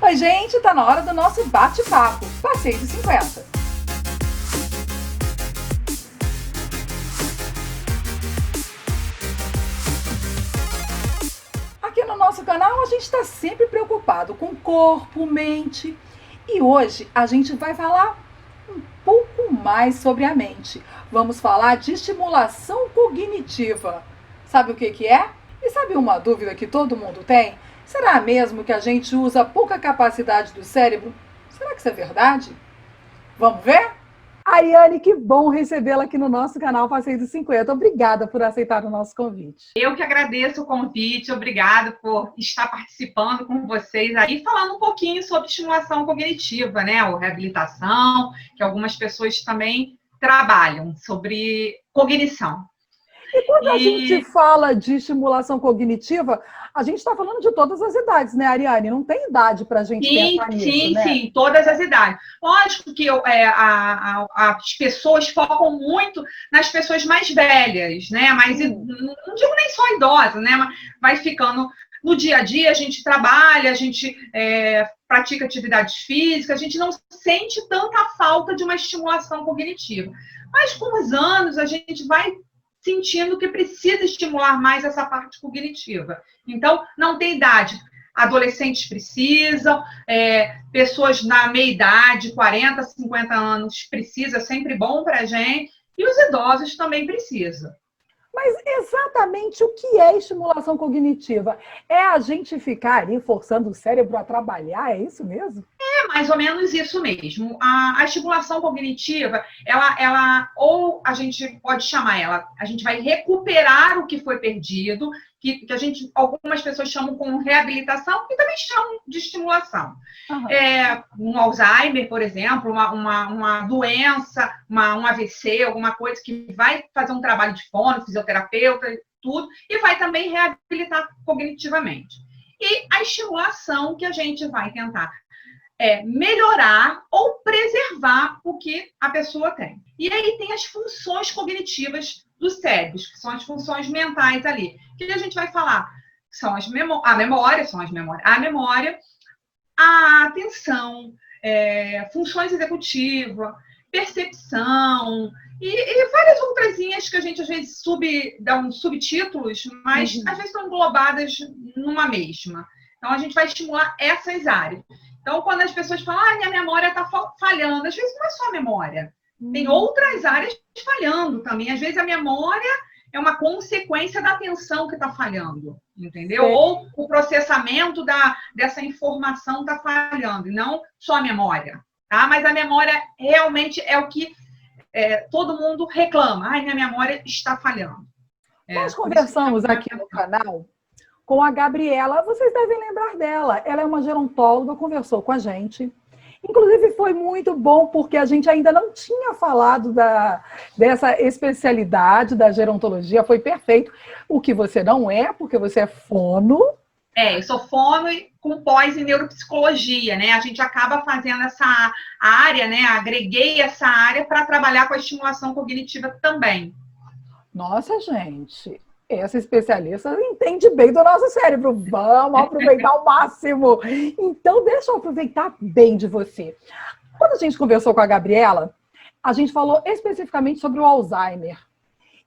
Oi, gente, tá na hora do nosso bate-papo. Passeio de 50. Aqui no nosso canal a gente está sempre preocupado com corpo, mente. E hoje a gente vai falar um pouco mais sobre a mente. Vamos falar de estimulação cognitiva. Sabe o que é? E sabe uma dúvida que todo mundo tem? Será mesmo que a gente usa pouca capacidade do cérebro? Será que isso é verdade? Vamos ver? Ariane, que bom recebê-la aqui no nosso canal Passeio dos 50. Obrigada por aceitar o nosso convite. Eu que agradeço o convite, obrigado por estar participando com vocês aí, falando um pouquinho sobre estimulação cognitiva, né? Ou reabilitação, que algumas pessoas também trabalham sobre cognição. E quando a gente fala de estimulação cognitiva, a gente está falando de todas as idades, né, Ariane? Não tem idade para a gente pensar nisso, né? Sim, todas as idades. Lógico que as pessoas focam muito nas pessoas mais velhas, né? Mas não digo nem só idosas, né? Mas vai ficando no dia a dia, a gente trabalha, a gente pratica atividades físicas, a gente não sente tanta falta de uma estimulação cognitiva. Mas com os anos, a gente vai sentindo que precisa estimular mais essa parte cognitiva. Então, não tem idade. Adolescentes precisam, pessoas na meia-idade, 40, 50 anos, precisa, sempre bom para a gente, e os idosos também precisam. Mas exatamente o que é estimulação cognitiva? É a gente ficar ali forçando o cérebro a trabalhar, é isso mesmo? É mais ou menos isso mesmo. A estimulação cognitiva, ela, ou a gente pode chamar ela, a gente vai recuperar o que foi perdido, que algumas pessoas chamam como reabilitação e também chamam de estimulação. Uhum. Um Alzheimer, por exemplo, uma doença, um AVC, alguma coisa que vai fazer um trabalho de fono, fisioterapeuta, tudo, e vai também reabilitar cognitivamente. E a estimulação que a gente vai tentar melhorar ou preservar o que a pessoa tem. E aí tem as funções cognitivas do cérebro, que são as funções mentais ali. Que a gente vai falar? São a memória, a atenção, funções executivas, percepção e várias outrazinhas que a gente às vezes dá uns subtítulos, mas às vezes estão englobadas numa mesma. Então a gente vai estimular essas áreas. Então, quando as pessoas falam, minha memória está falhando, às vezes não é só a memória. Tem outras áreas falhando também. Às vezes a memória é uma consequência da atenção que está falhando, entendeu? Sim. Ou o processamento dessa informação está falhando, e não só a memória. Tá? Mas a memória realmente é o que todo mundo reclama. Minha memória está falhando. Nós conversamos aqui no canal com a Gabriela, vocês devem lembrar dela. Ela é uma gerontóloga, conversou com a gente. Inclusive, foi muito bom, porque a gente ainda não tinha falado dessa especialidade da gerontologia. Foi perfeito. O que você não é, porque você é fono. Eu sou fono com pós em neuropsicologia, né? A gente acaba fazendo essa área, né? Agreguei essa área para trabalhar com a estimulação cognitiva também. Nossa, gente... Essa especialista entende bem do nosso cérebro. Vamos aproveitar ao máximo. Então, deixa eu aproveitar bem de você. Quando a gente conversou com a Gabriela, a gente falou especificamente sobre o Alzheimer.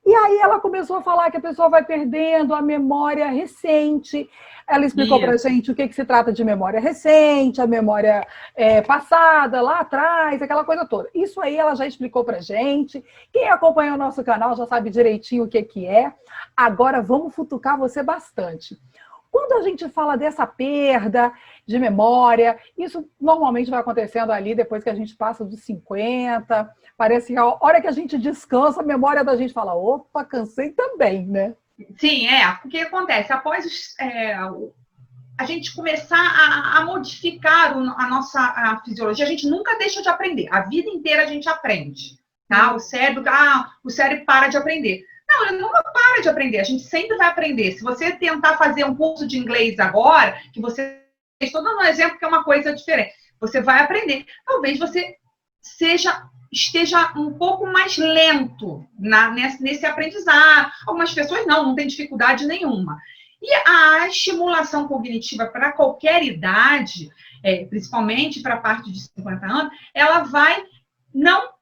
E aí ela começou a falar que a pessoa vai perdendo a memória recente. Ela explicou para a gente o que se trata de memória recente, a memória passada, lá atrás, aquela coisa toda. Isso aí ela já explicou para a gente. Quem acompanha o nosso canal já sabe direitinho o que é. Agora vamos futucar você bastante. Quando a gente fala dessa perda de memória, isso normalmente vai acontecendo ali depois que a gente passa dos 50. Parece que a hora que a gente descansa, a memória da gente fala, opa, cansei também, né? Sim, o que acontece? Após a gente começar a modificar a nossa fisiologia, a gente nunca deixa de aprender. A vida inteira a gente aprende. Tá? O cérebro para de aprender. Não, ele nunca para de aprender, a gente sempre vai aprender. Se você tentar fazer um curso de inglês agora, que você... Estou dando um exemplo que é uma coisa diferente. Você vai aprender. Talvez você esteja um pouco mais lento nesse aprendizado. Algumas pessoas não tem dificuldade nenhuma. E a estimulação cognitiva para qualquer idade, principalmente para a parte de 50 anos, ela vai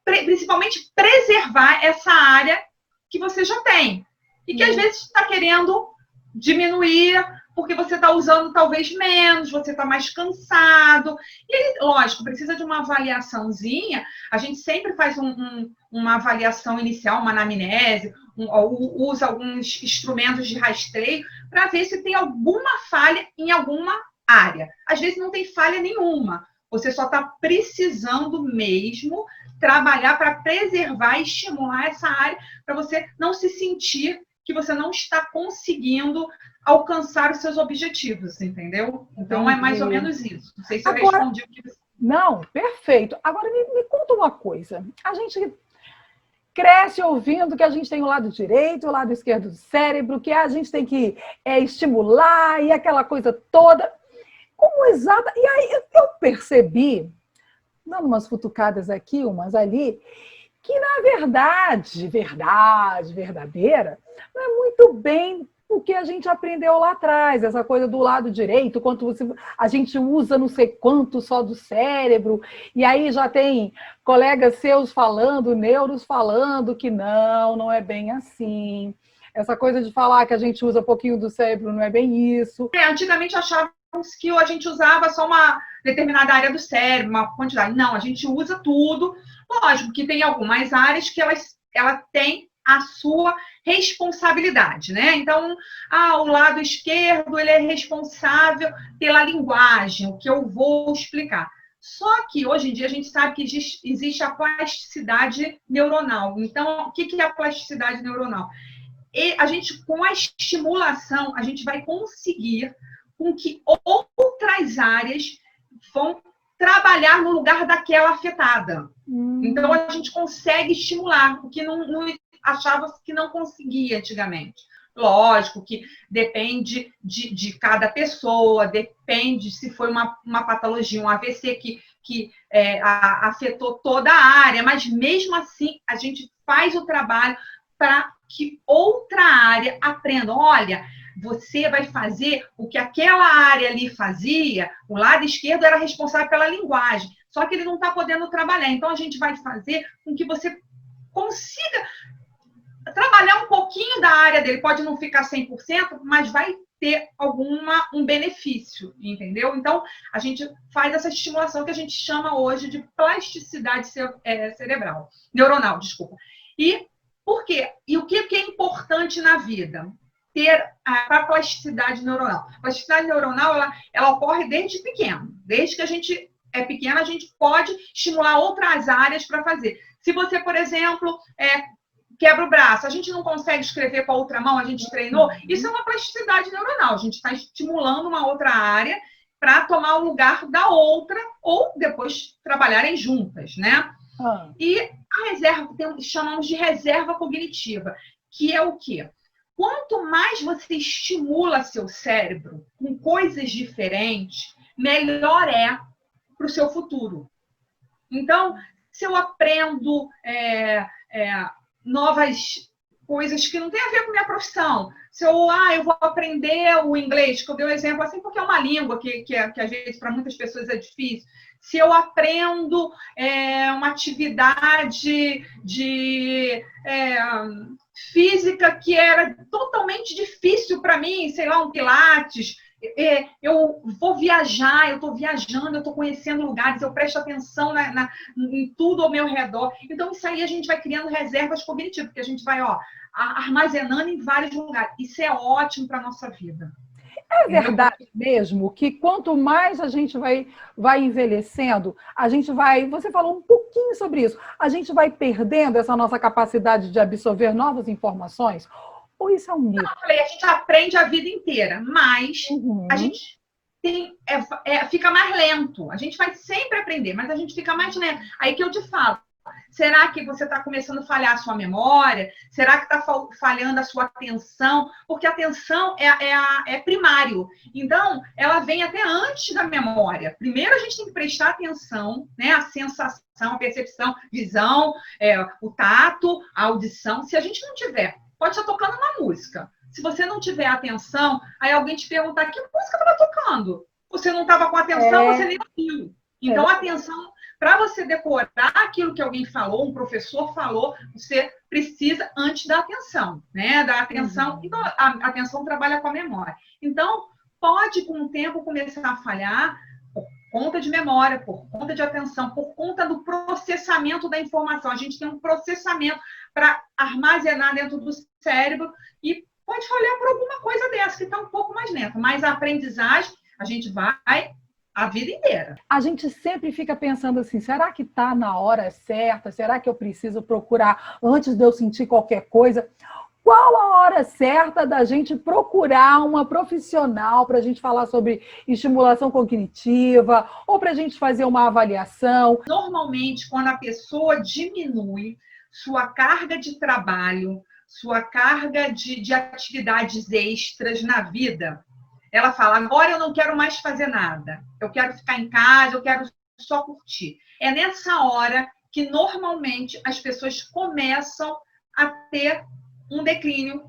principalmente preservar essa área que você já tem. E que às vezes está querendo diminuir, porque você está usando talvez menos, você está mais cansado. E, lógico, precisa de uma avaliaçãozinha. A gente sempre faz uma avaliação inicial, uma anamnese, usa alguns instrumentos de rastreio para ver se tem alguma falha em alguma área. Às vezes não tem falha nenhuma. Você só está precisando mesmo trabalhar para preservar e estimular essa área, para você não se sentir que você não está conseguindo alcançar os seus objetivos, entendeu? Então, é mais ou menos isso. Não sei se eu respondi o que você... Não, perfeito. Agora, me conta uma coisa. A gente cresce ouvindo que a gente tem o lado direito, o lado esquerdo do cérebro, que a gente tem que estimular e aquela coisa toda. Como exata... E aí eu percebi, dando umas futucadas aqui, umas ali, que na verdadeira, não é muito bem o que a gente aprendeu lá atrás, essa coisa do lado direito, quanto a gente usa não sei quanto só do cérebro, e aí já tem colegas seus falando, neuros falando que não é bem assim. Essa coisa de falar que a gente usa pouquinho do cérebro não é bem isso. Antigamente achávamos que a gente usava só uma determinada área do cérebro, uma quantidade. Não, a gente usa tudo. Lógico que tem algumas áreas que ela tem a sua responsabilidade, né? Então, o lado esquerdo, ele é responsável pela linguagem, o que eu vou explicar. Só que, hoje em dia, a gente sabe que existe a plasticidade neuronal. Então, o que é a plasticidade neuronal? E a gente, com a estimulação, a gente vai conseguir com que outras áreas vão trabalhar no lugar daquela afetada. Então, a gente consegue estimular, o que não achava que não conseguia antigamente. Lógico que depende de cada pessoa, depende se foi uma patologia, um AVC que afetou toda a área, mas mesmo assim a gente faz o trabalho para que outra área aprenda. Olha, você vai fazer o que aquela área ali fazia, o lado esquerdo era responsável pela linguagem, só que ele não está podendo trabalhar. Então, a gente vai fazer com que você consiga trabalhar um pouquinho da área dele. Pode não ficar 100%, mas vai ter um benefício, entendeu? Então, a gente faz essa estimulação que a gente chama hoje de plasticidade cerebral, neuronal, desculpa. E por quê? E o que é importante na vida? Ter a plasticidade neuronal. A plasticidade neuronal, ela ocorre desde pequeno. Desde que a gente é pequeno, a gente pode estimular outras áreas para fazer. Se você, por exemplo, quebra o braço, a gente não consegue escrever com a outra mão, a gente treinou, isso é uma plasticidade neuronal. A gente está estimulando uma outra área para tomar o lugar da outra ou depois trabalharem juntas, né? E a reserva, chamamos de reserva cognitiva, que é o quê? Quanto mais você estimula seu cérebro com coisas diferentes, melhor é para o seu futuro. Então, se eu aprendo novas coisas que não tem a ver com minha profissão, se eu vou aprender o inglês, que eu dei um exemplo assim, porque é uma língua que às vezes para muitas pessoas é difícil. Se eu aprendo uma atividade de física que era totalmente difícil para mim, sei lá, um pilates, eu vou viajar, eu estou viajando, eu estou conhecendo lugares, eu presto atenção em tudo ao meu redor. Então, isso aí a gente vai criando reservas cognitivas, porque a gente vai armazenando em vários lugares. Isso é ótimo para a nossa vida. É verdade mesmo que quanto mais a gente vai envelhecendo, a gente vai... Você falou um pouquinho sobre isso. A gente vai perdendo essa nossa capacidade de absorver novas informações? Ou isso é um mito? Não, eu falei, a gente aprende a vida inteira, mas a gente fica mais lento. A gente vai sempre aprender, mas a gente fica mais lento. Aí que eu te falo. Será que você está começando a falhar a sua memória? Será que está falhando a sua atenção? Porque a atenção é primário. Então, ela vem até antes da memória. Primeiro, a gente tem que prestar atenção, né? A sensação, a percepção, visão, o tato, a audição. Se a gente não tiver, pode estar tocando uma música. Se você não tiver atenção, aí alguém te perguntar que música estava tocando. você não estava com atenção, você nem ouviu. Então, atenção, para você decorar aquilo que alguém falou, um professor falou, você precisa antes da atenção, né? Da atenção. Então, a atenção trabalha com a memória. Então, pode, com o tempo, começar a falhar por conta de memória, por conta de atenção, por conta do processamento da informação. A gente tem um processamento para armazenar dentro do cérebro e pode falhar por alguma coisa dessa, que está um pouco mais lenta. Mas a aprendizagem, a gente vai a vida inteira. A gente sempre fica pensando assim, será que está na hora certa? Será que eu preciso procurar antes de eu sentir qualquer coisa? Qual a hora certa da gente procurar uma profissional para a gente falar sobre estimulação cognitiva ou para a gente fazer uma avaliação? Normalmente, quando a pessoa diminui sua carga de trabalho, sua carga de atividades extras na vida, ela fala, agora eu não quero mais fazer nada, eu quero ficar em casa, eu quero só curtir. É nessa hora que normalmente as pessoas começam a ter um declínio,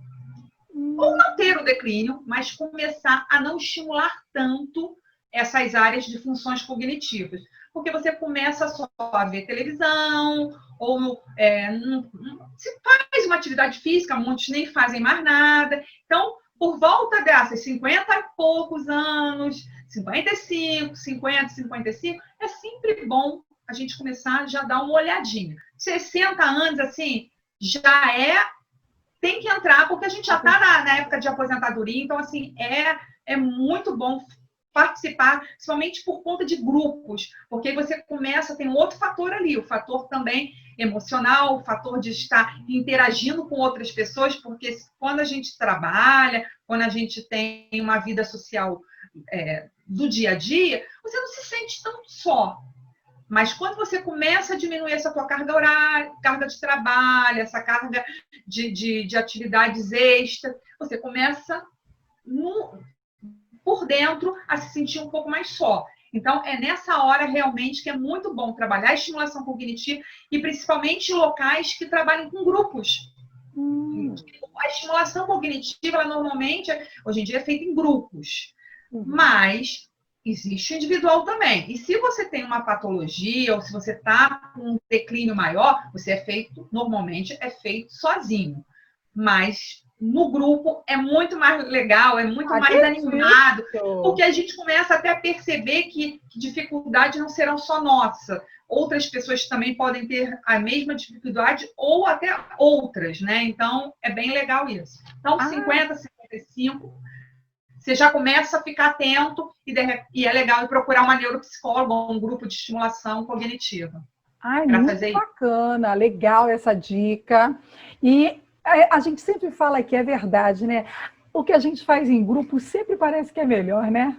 ou não ter o declínio, mas começar a não estimular tanto essas áreas de funções cognitivas. Porque você começa só a ver televisão, ou se faz uma atividade física, muitos nem fazem mais nada. Então, por volta dessas 50 e poucos anos, 55, 50, 55, é sempre bom a gente começar a já dar uma olhadinha. 60 anos, assim, já tem que entrar, porque a gente já está na época de aposentadoria, então, assim, é muito bom participar, principalmente por conta de grupos, porque você começa, tem um outro fator ali, o fator também emocional, o fator de estar interagindo com outras pessoas, porque quando a gente trabalha, quando a gente tem uma vida social do dia a dia, você não se sente tão só. Mas quando você começa a diminuir essa tua carga horária, carga de trabalho, essa carga de atividades extras, você começa por dentro a se sentir um pouco mais só. Então, é nessa hora realmente que é muito bom trabalhar a estimulação cognitiva e principalmente em locais que trabalhem com grupos. A estimulação cognitiva, ela normalmente, hoje em dia, é feita em grupos. Mas existe o individual também. E se você tem uma patologia ou se você está com um declínio maior, normalmente é feito sozinho. Mas no grupo é muito mais legal, é muito mais animado, porque a gente começa até a perceber que dificuldades não serão só nossa. Outras pessoas também podem ter a mesma dificuldade ou até outras, né? Então, é bem legal isso. Então, 50, 55, você já começa a ficar atento e é legal procurar uma neuropsicóloga ou um grupo de estimulação cognitiva. Muito bacana, legal essa dica. E a gente sempre fala que é verdade, né? O que a gente faz em grupo sempre parece que é melhor, né?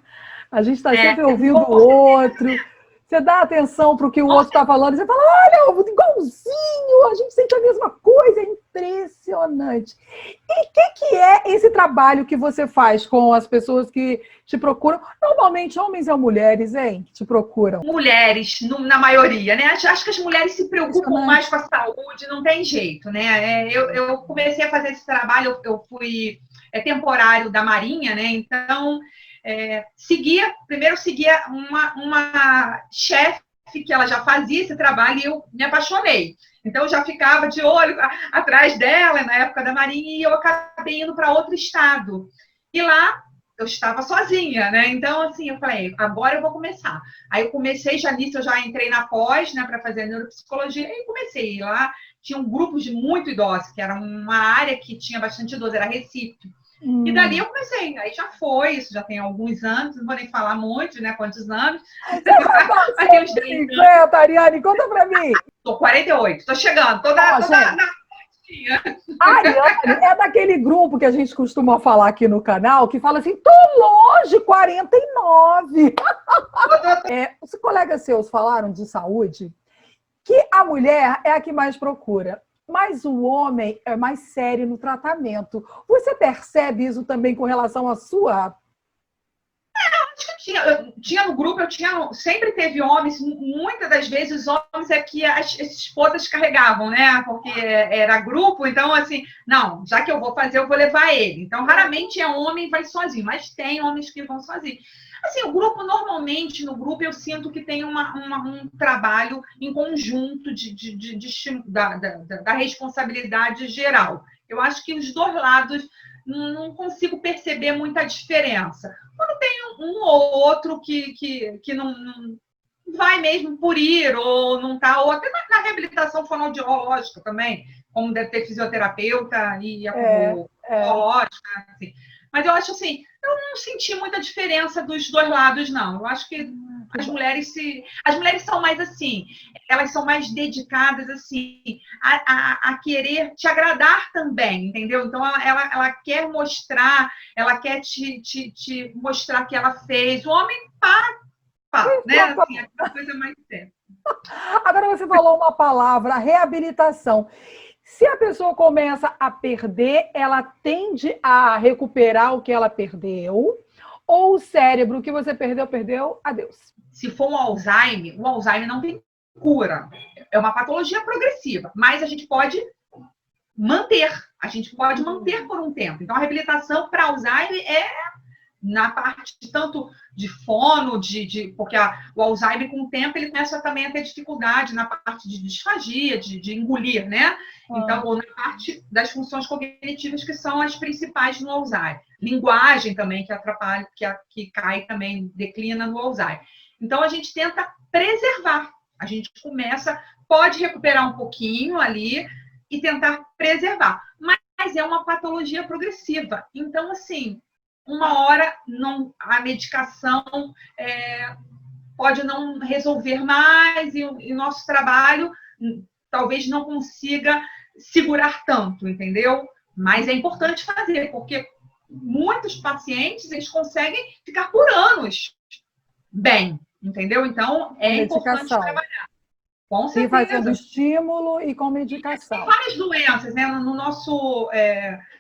A gente está sempre ouvindo o outro. Você dá atenção para o que o outro está falando, e você fala, olha, igualzinho, a gente sente a mesma coisa, é impressionante. E o que é esse trabalho que você faz com as pessoas que te procuram? Normalmente, homens ou mulheres, hein, que te procuram? Mulheres, na maioria, né? Acho que as mulheres se preocupam mais com a saúde, não tem jeito, né? Eu comecei a fazer esse trabalho, eu fui temporário da Marinha, né? Então, primeiro seguia uma chefe que ela já fazia esse trabalho e eu me apaixonei. Então, eu já ficava de olho atrás dela na época da Marinha e eu acabei indo para outro estado. E lá eu estava sozinha, né? Então, assim, eu falei, agora eu vou começar. Aí eu comecei, eu já entrei na pós, né, para fazer neuropsicologia, e comecei. E lá tinha um grupo de muito idosos, que era uma área que tinha bastante idoso, era Recife. E dali eu comecei, aí já foi, isso já tem alguns anos, não vou nem falar muito, né, quantos anos. Mas tem uns 50, Ariane, conta pra mim. Tô 48, tô chegando, toda a Ariane é daquele grupo que a gente costuma falar aqui no canal, que fala assim, tô longe, 49. Os colegas seus falaram de saúde, que a mulher é a que mais procura. Mas o homem é mais sério no tratamento. Você percebe isso também com relação à sua? Eu tinha no grupo, sempre teve homens, muitas das vezes os homens é que as esposas carregavam, né? Porque era grupo, então assim, não, já que eu vou fazer, eu vou levar ele. Então, raramente é homem e vai sozinho, mas tem homens que vão sozinhos. Assim, o grupo, normalmente, no grupo, eu sinto que tem um trabalho em conjunto da responsabilidade geral. Eu acho que os dois lados não consigo perceber muita diferença. Quando tem um ou outro que não vai mesmo por ir, ou não está, ou até na reabilitação fonoaudiológica também, como deve ter fisioterapeuta e a fonoaudiológica, assim. Mas eu acho assim, eu não senti muita diferença dos dois lados, não. Eu acho que as mulheres são mais assim, elas são mais dedicadas assim a querer te agradar também, entendeu? Então ela quer mostrar, ela quer te mostrar que ela fez. O homem né? Assim, aquela coisa mais séria. Agora você falou uma palavra, reabilitação. Se a pessoa começa a perder, ela tende a recuperar o que ela perdeu, ou o cérebro, o que você perdeu, adeus. Se for o Alzheimer não tem cura. É uma patologia progressiva, mas a gente pode manter. A gente pode manter por um tempo. Então, a reabilitação para Alzheimer é na parte tanto de fono, porque o Alzheimer, com o tempo, ele começa também a ter dificuldade na parte de disfagia, de engolir, né? Então, ou na parte das funções cognitivas, que são as principais no Alzheimer. Linguagem também, que atrapalha, que cai também, declina no Alzheimer. Então, a gente tenta preservar. A gente pode recuperar um pouquinho ali e tentar preservar. Mas é uma patologia progressiva. Então, assim, uma hora a medicação pode não resolver mais e nosso trabalho talvez não consiga segurar tanto, entendeu? Mas é importante fazer, porque muitos pacientes eles conseguem ficar por anos bem, entendeu? Então, é importante trabalhar. Com certeza. E fazendo estímulo e com medicação. Tem várias doenças, né? No nosso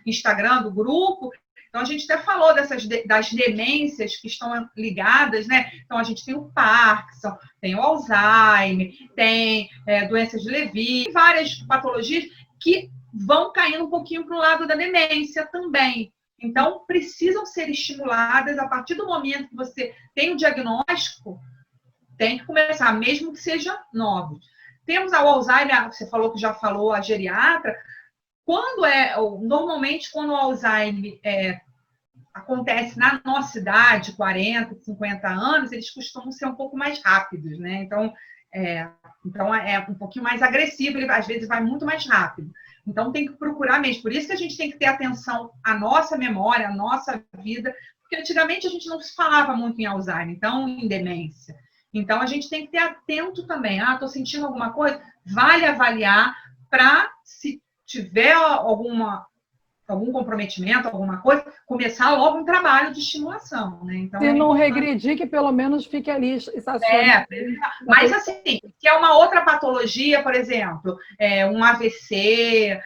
Instagram do grupo, então a gente até falou das demências que estão ligadas, né? Então a gente tem o Parkinson, tem o Alzheimer, tem doenças de Levy, várias patologias que vão caindo um pouquinho para o lado da demência também. Então, precisam ser estimuladas a partir do momento que você tem o diagnóstico, tem que começar, mesmo que seja novo. Temos o Alzheimer, você falou que já falou, a geriatra. Normalmente, quando o Alzheimer acontece na nossa idade, 40, 50 anos, eles costumam ser um pouco mais rápidos, né? Então é um pouquinho mais agressivo, ele às vezes vai muito mais rápido. Então, tem que procurar mesmo. Por isso que a gente tem que ter atenção à nossa memória, à nossa vida, porque antigamente a gente não se falava muito em Alzheimer, então em demência. Então, a gente tem que ter atento também. Estou sentindo alguma coisa? Vale avaliar para, se tiver algum comprometimento, alguma coisa, começar logo um trabalho de estimulação, né? Então, se não regredir, que pelo menos fique ali estacionado. Mas assim, se é uma outra patologia, por exemplo, um AVC,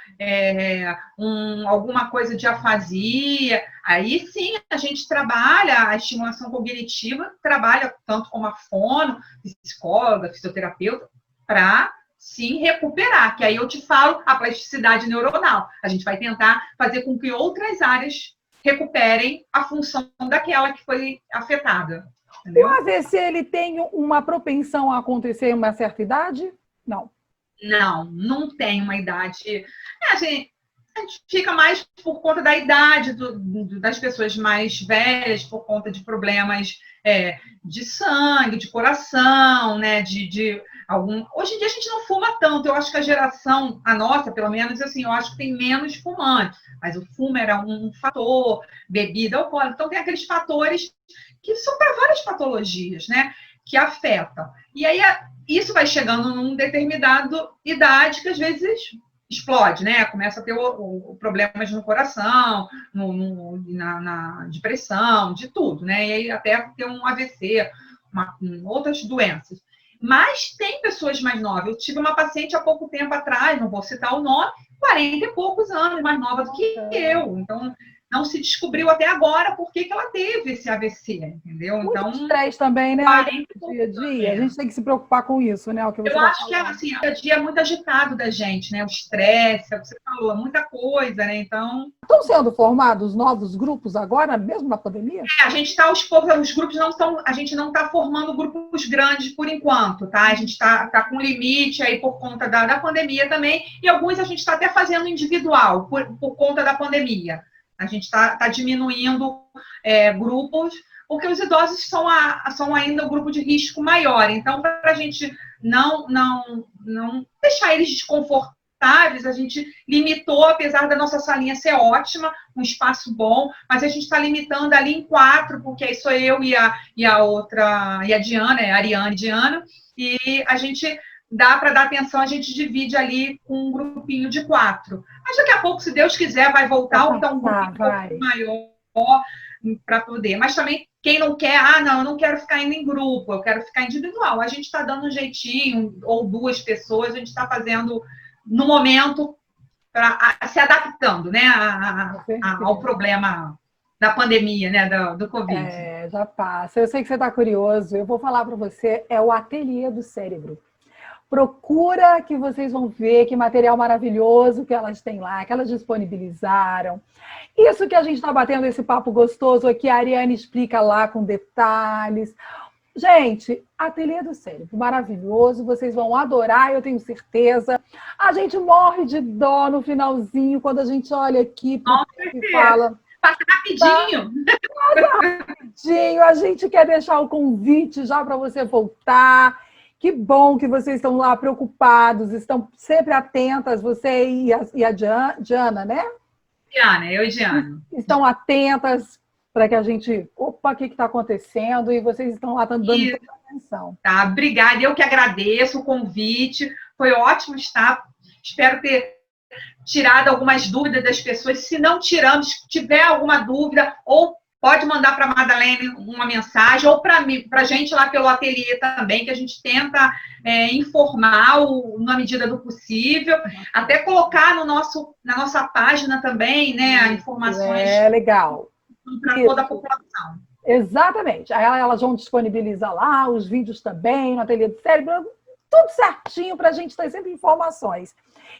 alguma coisa de afasia, aí sim a gente trabalha a estimulação cognitiva, trabalha tanto como a fono, psicóloga, fisioterapeuta, para sim recuperar, que aí eu te falo a plasticidade neuronal. A gente vai tentar fazer com que outras áreas recuperem a função daquela que foi afetada. Entendeu? O AVC, ele tem uma propensão a acontecer em uma certa idade? Não. Não tem uma idade. Assim, a gente fica mais por conta da idade das pessoas mais velhas, por conta de problemas de sangue, de coração, né? Hoje em dia a gente não fuma tanto. Eu acho que a nossa, pelo menos, assim, eu acho que tem menos fumantes. Mas o fumo era um fator, bebida alcoólica. Então, tem aqueles fatores que são para várias patologias, né? Que afetam. E aí, isso vai chegando numa determinada idade que, às vezes, explode, né? Começa a ter problemas no coração, na depressão, de tudo, né? E aí, até ter um AVC, outras doenças. Mas tem pessoas mais novas. Eu tive uma paciente há pouco tempo atrás, não vou citar o nome, 40 e poucos anos mais nova do que eu. Então, não se descobriu até agora por que ela teve esse AVC, entendeu? Muito então, estresse também, né? 40 No dia a dia, a gente tem que se preocupar com isso, né? O que você eu tá acho que falando. assim, o dia a dia é muito agitado da gente, né? O estresse, é o que você falou, é muita coisa, né? Então, Estão sendo formados novos grupos agora, mesmo na pandemia? a gente está aos poucos, os grupos não estão, a gente não está formando grupos grandes por enquanto, tá? A gente está com limite aí por conta da pandemia também, e alguns a gente está até fazendo individual por conta da pandemia. A gente está diminuindo grupos, porque os idosos são ainda o grupo de risco maior. Então, para a gente não deixar eles desconfortáveis, a gente limitou, apesar da nossa salinha ser ótima, um espaço bom, mas a gente está limitando ali em 4, porque aí sou eu e a outra, e a Diana, a Ariane e Diana, e a gente dá para dar atenção, a gente divide ali com um grupinho de 4. Mas daqui a pouco, se Deus quiser, vai voltar, ou então um grupo maior para poder. Mas também, quem não quer, não, eu não quero ficar indo em grupo, eu quero ficar individual. A gente está dando um jeitinho, ou 2 pessoas, a gente está fazendo no momento, se adaptando, né, ao problema da pandemia, né, do Covid. Já passa. Eu sei que você está curioso. Eu vou falar para você, é o Ateliê do Cérebro. Procura que vocês vão ver que material maravilhoso que elas têm lá, que elas disponibilizaram. Isso que a gente está batendo esse papo gostoso aqui, a Ariane explica lá com detalhes. Gente, Ateliê do Cérebro, maravilhoso, vocês vão adorar, eu tenho certeza. A gente morre de dó no finalzinho, quando a gente olha aqui e fala... Passa rapidinho. Passa rapidinho, a gente quer deixar o convite já para você voltar. Que bom que vocês estão lá preocupados, estão sempre atentas, você e a Diana, né? Diana, eu e Diana. Estão atentas para que a gente... Opa, o que está acontecendo? E vocês estão lá dando toda a atenção. Tá, obrigada. Eu que agradeço o convite. Foi ótimo estar. Espero ter tirado algumas dúvidas das pessoas. Se não tiramos, se tiver alguma dúvida, ou pode mandar para a Madalene uma mensagem, ou para a gente lá pelo ateliê também, que a gente tenta informar na medida do possível, até colocar na nossa página também, né, informações. Legal. Para toda a população. Exatamente. Aí elas vão disponibilizar lá os vídeos também no Ateliê do Cérebro, tudo certinho para a gente ter sempre informações.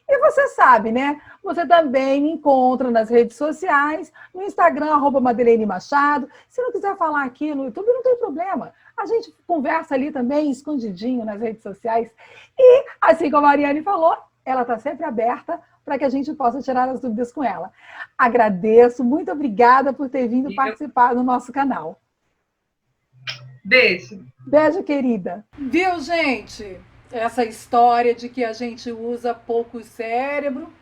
E você sabe, né? Você também me encontra nas redes sociais, no Instagram, @Madeleine Machado. Se não quiser falar aqui no YouTube, não tem problema. A gente conversa ali também, escondidinho nas redes sociais. E, assim como a Ariane falou, ela está sempre aberta para que a gente possa tirar as dúvidas com ela. Agradeço, muito obrigada por ter vindo participar do nosso canal. Beijo. Beijo, querida. Viu, gente? Essa história de que a gente usa pouco o cérebro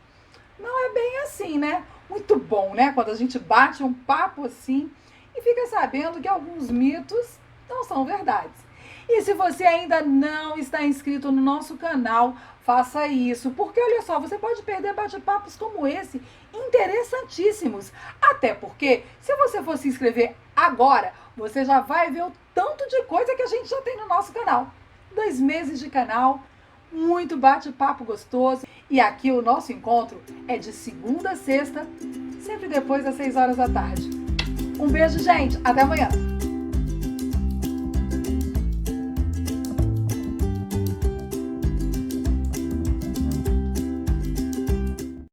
não é bem assim, né? Muito bom, né? Quando a gente bate um papo assim e fica sabendo que alguns mitos não são verdades. E se você ainda não está inscrito no nosso canal, faça isso, porque olha só, você pode perder bate-papos como esse, interessantíssimos. Até porque, se você for se inscrever agora, você já vai ver o tanto de coisa que a gente já tem no nosso canal. 2 meses de canal, muito bate-papo gostoso. E aqui o nosso encontro é de segunda a sexta, sempre depois das 6 horas da tarde. Um beijo, gente. Até amanhã.